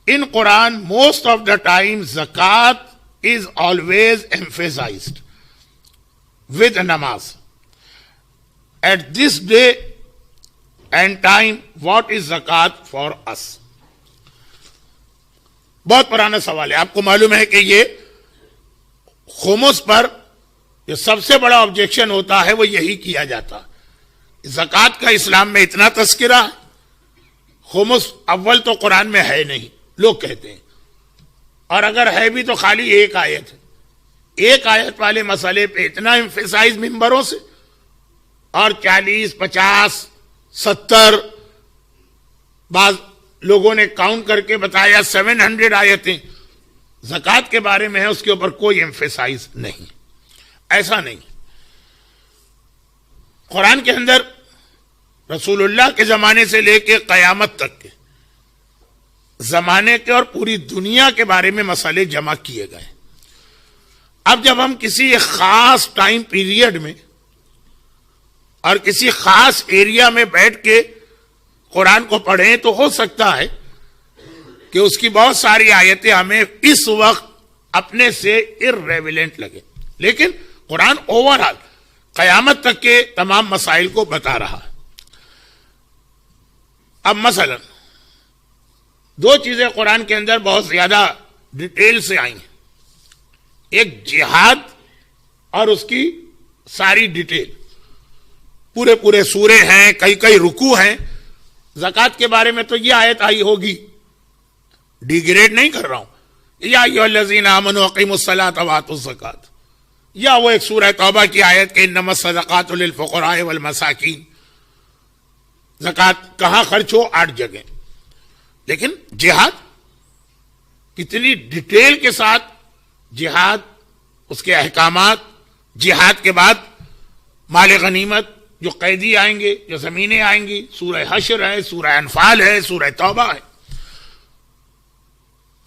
In Quran, most of the time, zakat is always emphasized with namaz. At this day and time, what is zakat for us? بہت پرانا سوال ہے. آپ کو معلوم ہے کہ یہ خمس پر جو سب سے بڑا آبجیکشن ہوتا ہے وہ یہی کیا جاتا. زکوٰۃ کا اسلام میں اتنا تذکرہ, خمس اول تو قرآن میں ہے نہیں لوگ کہتے ہیں, اور اگر ہے بھی تو خالی ایک آیت ہے. ایک آیت والے مسئلے پہ اتنا ایمفیسائز ممبروں سے, اور 40, 50, 70 بعض لوگوں نے کاؤنٹ کر کے بتایا 700 آیتیں زکوٰۃ کے بارے میں ہے, اس کے اوپر کوئی ایمفیسائز نہیں. ایسا نہیں. قرآن کے اندر رسول اللہ کے زمانے سے لے کے قیامت تک کے زمانے کے اور پوری دنیا کے بارے میں مسئلے جمع کیے گئے. اب جب ہم کسی ایک خاص ٹائم پیریڈ میں اور کسی خاص ایریا میں بیٹھ کے قرآن کو پڑھیں تو ہو سکتا ہے کہ اس کی بہت ساری آیتیں ہمیں اس وقت اپنے سے irrelevant لگے, لیکن قرآن اوورآل قیامت تک کے تمام مسائل کو بتا رہا ہے. اب مثلا دو چیزیں قرآن کے اندر بہت زیادہ ڈیٹیل سے آئی ہیں. ایک جہاد اور اس کی ساری ڈیٹیل, پورے سورے ہیں, کئی رکوع ہیں. زکوٰۃ کے بارے میں تو یہ آیت آئی ہوگی, ڈیگریڈ نہیں کر رہا ہوں, یا ایھا الذین آمنوا اقیموا الصلاۃ وآتوا الزکاۃ, یا وہ ایک سورہ توبہ کی آیت کہ انما الصدقات للفقراء والمساکین. زکوٰۃ کہاں خرچ ہو 8 جگہ. لیکن جہاد کتنی ڈیٹیل کے ساتھ جہاد, اس کے احکامات, جہاد کے بعد مال غنیمت, جو قیدی آئیں گے, جو زمینیں آئیں گی, سورہ حشر ہے, سورہ انفال ہے, سورہ توبہ ہے.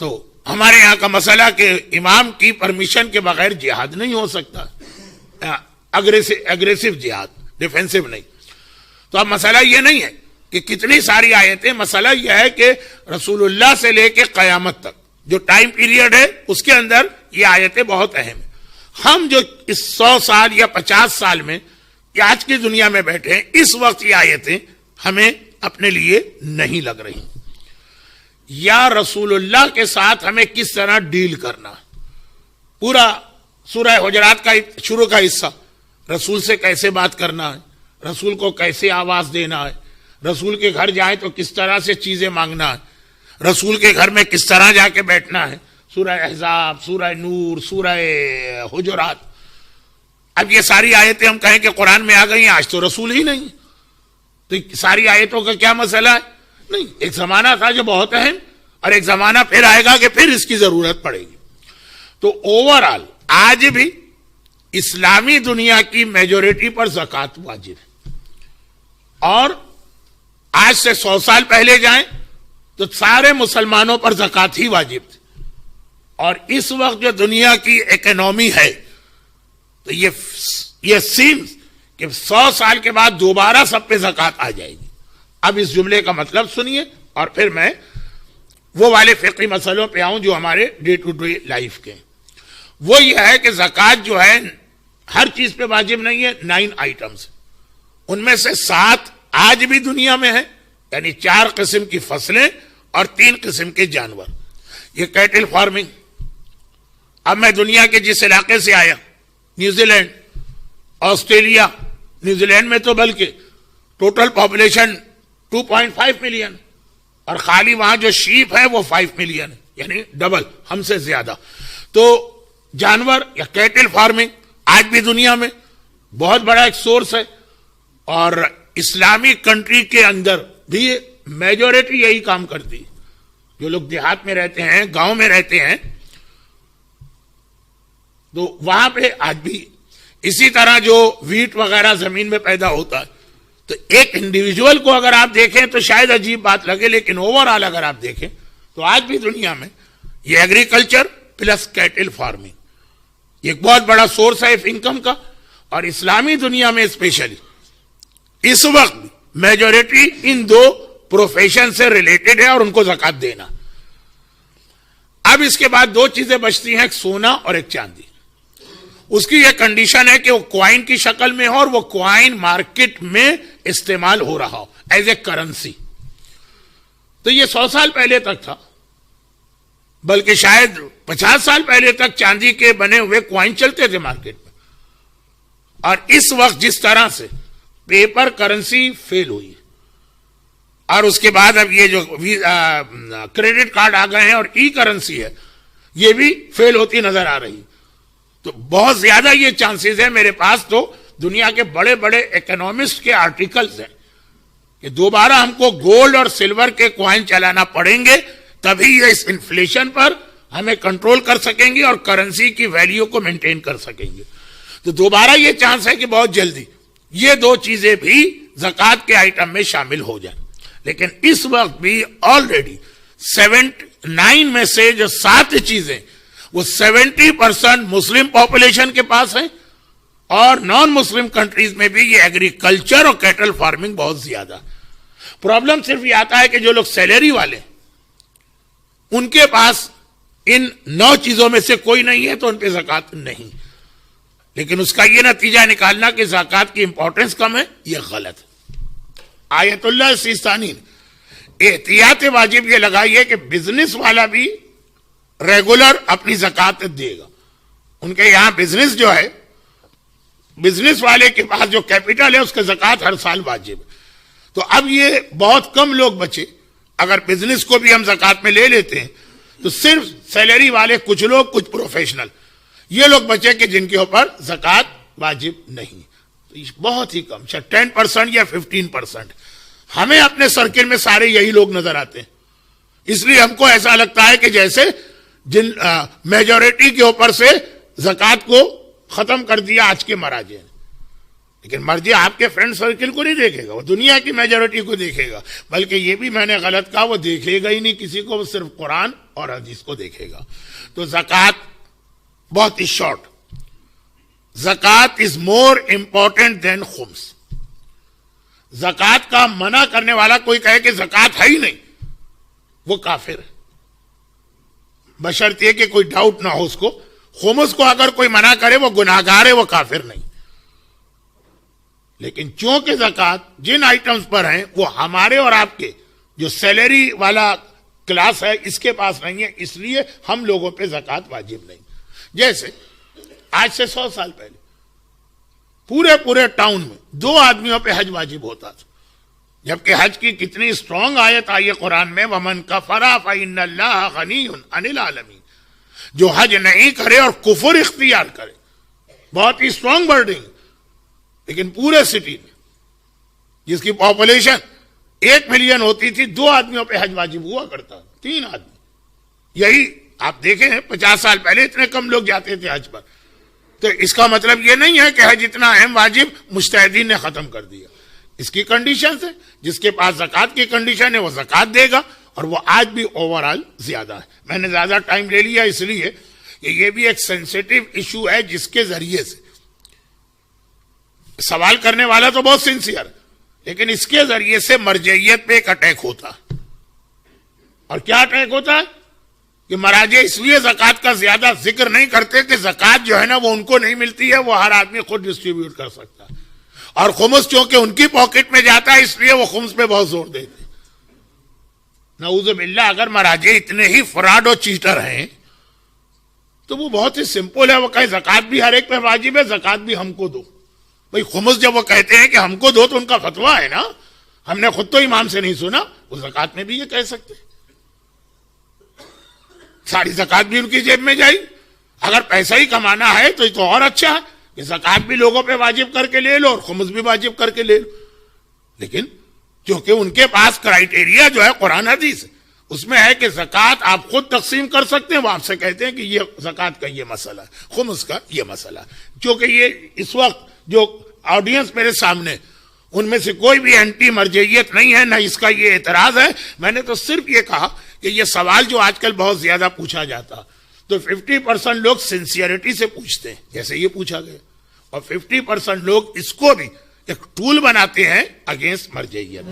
تو ہمارے یہاں کا مسئلہ کہ امام کی پرمیشن کے بغیر جہاد نہیں ہو سکتا, اگریسو جہاد, ڈیفینسو نہیں. تو اب مسئلہ یہ نہیں ہے کہ کتنی ساری آیتیں, مسئلہ یہ ہے کہ رسول اللہ سے لے کے قیامت تک جو ٹائم پیریڈ ہے اس کے اندر یہ آیتیں بہت اہم ہیں. ہم جو اس 100 سال یا 50 سال میں یا آج کی دنیا میں بیٹھے ہیں, اس وقت یہ آیتیں ہمیں اپنے لیے نہیں لگ رہی. یا رسول اللہ کے ساتھ ہمیں کس طرح ڈیل کرنا, پورا سورہ حجرات کا شروع کا حصہ, رسول سے کیسے بات کرنا ہے, رسول کو کیسے آواز دینا ہے, رسول کے گھر جائیں تو کس طرح سے چیزیں مانگنا ہے, رسول کے گھر میں کس طرح جا کے بیٹھنا ہے, سورہ احزاب, سورہ نور, سورہ حجرات. اب یہ ساری آیتیں ہم کہیں کہ قرآن میں آ گئی ہیں, آج تو رسول ہی نہیں, تو ساری آیتوں کا کیا مسئلہ ہے؟ نہیں, ایک زمانہ تھا جو بہت اہم, اور ایک زمانہ پھر آئے گا کہ پھر اس کی ضرورت پڑے گی. تو اوورآل آج بھی اسلامی دنیا کی میجورٹی پر زکوٰۃ واجب ہے, اور آج سے 100 سال پہلے جائیں تو سارے مسلمانوں پر زکوٰۃ ہی واجب تھی. اور اس وقت جو دنیا کی اکنومی ہے تو یہ سیمز کہ 100 سال کے بعد دوبارہ سب پہ زکوٰۃ آ جائے گی. اب اس جملے کا مطلب سنیے, اور پھر میں وہ والے فقہی مسئلوں پہ آؤں جو ہمارے ڈے ٹو ڈے لائف کے. وہ یہ ہے کہ زکوٰۃ جو ہے ہر چیز پہ واجب نہیں ہے. 9 آئٹمز, ان میں سے 7 آج بھی دنیا میں ہے, یعنی 4 قسم کی فصلیں اور 3 قسم کے جانور. یہ کیٹل فارمنگ. اب میں دنیا کے جس علاقے سے آیا, New Zealand, Australia, New Zealand میں تو بلکہ ٹوٹل پاپولیشن 2.5 ملین, اور خالی وہاں جو شیپ ہے وہ 5 ملین ہے, یعنی ڈبل ہم سے زیادہ. تو جانور یا کیٹل فارمنگ آج بھی دنیا میں بہت بڑا ایک سورس ہے, اور اسلامی کنٹری کے اندر بھی میجورٹی یہی کام کرتی ہے. جو لوگ دیہات میں رہتے ہیں, گاؤں میں رہتے ہیں, تو وہاں پہ آج بھی اسی طرح جو ویٹ وغیرہ زمین میں پیدا ہوتا ہے, تو ایک انڈیویجول کو اگر آپ دیکھیں تو شاید عجیب بات لگے, لیکن اوورآل اگر آپ دیکھیں تو آج بھی دنیا میں یہ ایگریکلچر پلس کیٹل فارمنگ ایک بہت بڑا سورس ہے انکم کا. اور اسلامی دنیا میں اسپیشلی اس وقت میجورٹی ان 2 پروفیشن سے ریلیٹڈ ہے, اور ان کو زکوٰۃ دینا. اب اس کے بعد دو چیزیں بچتی ہیں، ایک سونا اور ایک چاندی. اس کی یہ کنڈیشن ہے کہ وہ کوائن کی شکل میں ہو اور وہ کوائن مارکیٹ میں استعمال ہو رہا ہو ایز اے کرنسی. تو یہ 100 سال پہلے تک تھا، بلکہ شاید 50 سال پہلے تک چاندی کے بنے ہوئے کوائن چلتے تھے مارکیٹ میں. اور اس وقت جس طرح سے پیپر کرنسی فیل ہوئی اور اس کے بعد اب یہ جو کریڈٹ کارڈ آ گئے ہیں اور ای کرنسی ہے یہ بھی فیل ہوتی نظر آ رہی، تو بہت زیادہ یہ چانسز ہے. میرے پاس تو دنیا کے بڑے بڑے اکنامسٹ کے آرٹیکلز ہیں کہ دوبارہ ہم کو گولڈ اور سلور کے کوائن چلانا پڑیں گے، تبھی یہ اس انفلیشن پر ہمیں کنٹرول کر سکیں گے اور کرنسی کی ویلیو کو مینٹین کر سکیں گے. تو دوبارہ یہ چانس ہے کہ بہت جلدی یہ دو چیزیں بھی زکوٰۃ کے آئٹم میں شامل ہو جائیں. لیکن اس وقت بھی آلریڈی 79 میں سے جو 7 چیزیں وہ 70% مسلم پاپولیشن کے پاس ہیں، اور نان مسلم کنٹریز میں بھی یہ ایگریکلچر اور کیٹل فارمنگ بہت زیادہ. پرابلم صرف یہ آتا ہے کہ جو لوگ سیلری والے ان کے پاس ان 9 چیزوں میں سے کوئی نہیں ہے تو ان پہ زکوٰۃ نہیں. لیکن اس کا یہ نتیجہ نکالنا کہ زکوٰۃ کی امپورٹنس کم ہے، یہ غلط ہے. آیت اللہ سیستانی احتیاط واجب یہ لگائی کہ بزنس والا بھی ریگولر اپنی زکوٰۃ دے گا. ان کے یہاں بزنس جو ہے، بزنس والے کے پاس جو کیپٹل ہے اس کے زکوٰۃ ہر سال واجب ہے. تو اب یہ بہت کم لوگ بچے. اگر بزنس کو بھی ہم زکوٰۃ میں لے لیتے ہیں تو صرف سیلری والے کچھ لوگ، کچھ پروفیشنل، یہ لوگ بچے کہ جن کے اوپر زکوٰۃ واجب نہیں. بہت ہی کم، 10% یا 15%. ہمیں اپنے سرکل میں سارے یہی لوگ نظر آتے ہیں، اس لیے ہم کو ایسا لگتا ہے کہ جیسے جن میجورٹی کے اوپر سے زکوٰۃ کو ختم کر دیا آج کے مراجع نے. لیکن مرجع آپ کے فرینڈ سرکل کو نہیں دیکھے گا، وہ دنیا کی میجورٹی کو دیکھے گا. بلکہ یہ بھی میں نے غلط کہا، وہ دیکھے گا ہی نہیں کسی کو، وہ صرف قرآن اور حدیث کو دیکھے گا. تو زکوٰۃ بہت ہی شارٹ. زکوٰۃ از مور امپورٹنٹ دین خمس. زکوٰۃ کا منع کرنے والا کوئی کہے کہ زکوٰۃ ہے ہی نہیں، وہ کافر ہے، بشرطیہ کہ کوئی ڈاؤٹ نہ ہو اس کو. خمس کو اگر کوئی منع کرے وہ گناہگار ہے، وہ کافر نہیں. لیکن چونکہ زکوٰۃ جن آئٹمز پر ہیں وہ ہمارے اور آپ کے جو سیلری والا کلاس ہے اس کے پاس نہیں ہے، اس لیے ہم لوگوں پہ زکوٰۃ واجب نہیں. جیسے آج سے 100 سال پہلے پورے ٹاؤن میں 2 آدمیوں پہ حج واجب ہوتا تھا، جبکہ حج کی کتنی اسٹرانگ آیت آئی ہے قرآن میں، وَمَنْ كَفَرَ فَإِنَّ اللَّهَ غَنِيٌّ عَنِ الْعَالَمِينَ. جو حج نہیں کرے اور کفر اختیار کرے، بہت ہی اسٹرانگ ورڈنگ. لیکن پورے سٹی میں جس کی پاپولیشن 1 ملین ہوتی تھی، 2 آدمیوں پہ حج واجب ہوا کرتا، 3 آدمی. یہی آپ دیکھیں 50 سال پہلے اتنے کم لوگ جاتے تھے حج پر. تو اس کا مطلب یہ نہیں ہے کہ حج اتنا اہم واجب مجتہدین نے ختم کر دیا. اس کی کنڈیشنز ہے، جس کے پاس زکوٰۃ کی کنڈیشن ہے وہ زکوٰۃ دے گا، اور وہ آج بھی اوورآل زیادہ ہے. میں نے زیادہ ٹائم لے لیا اس لیے کہ یہ بھی ایک سینسیٹیو ایشو ہے، جس کے ذریعے سے سوال کرنے والا تو بہت سنسیئر، لیکن اس کے ذریعے سے مرجعیت پہ ایک اٹیک ہوتا ہے. اور کیا اٹیک ہوتا ہے کہ مراجع اس لیے زکوٰۃ کا زیادہ ذکر نہیں کرتے کہ زکوٰۃ جو ہے نا وہ ان کو نہیں ملتی ہے، وہ ہر آدمی خود ڈسٹریبیوٹ کر سکتا ہے. اور خمس چونکہ ان کی پاکٹ میں جاتا ہے اس لیے وہ خمس پہ بہت زور دیتے. نعوذ باللہ، اگر مراجع اتنے ہی فراڈ اور چیٹر ہیں تو وہ بہت ہی سمپل ہے، وہ کہیں زکوٰۃ بھی ہر ایک پہ واجب ہے، زکوٰۃ بھی ہم کو دو. بھئی خمس جب وہ کہتے ہیں کہ ہم کو دو تو ان کا فتویٰ ہے نا، ہم نے خود تو امام سے نہیں سنا. وہ زکوٰۃ میں بھی یہ کہہ سکتے، ساری زکوٰۃ بھی ان کی جیب میں جائے. اگر پیسہ ہی کمانا ہے تو یہ تو اور اچھا ہے کہ زکوٰۃ بھی لوگوں پہ واجب کر کے لے لو اور خمس بھی واجب کر کے لے لو. لیکن کیونکہ ان کے پاس کرائیٹیریا جو ہے قرآن حدیث اس میں ہے کہ زکوٰۃ آپ خود تقسیم کر سکتے ہیں، وہ آپ سے کہتے ہیں کہ یہ زکوٰۃ کا یہ مسئلہ ہے، خمس کا یہ مسئلہ ہے. کیونکہ یہ اس وقت جو آڈینس میرے سامنے ان میں سے کوئی بھی اینٹی مرجعیت نہیں ہے، نہ اس کا یہ اعتراض ہے. میں نے تو صرف یہ کہا کہ یہ سوال جو آج کل بہت زیادہ پوچھا جاتا تو 50% لوگ سنسیئرٹی سے پوچھتے ہیں جیسے یہ پوچھا گیا، اور 50% لوگ اس کو بھی ایک ٹول بناتے ہیں اگینسٹ مرجعیت.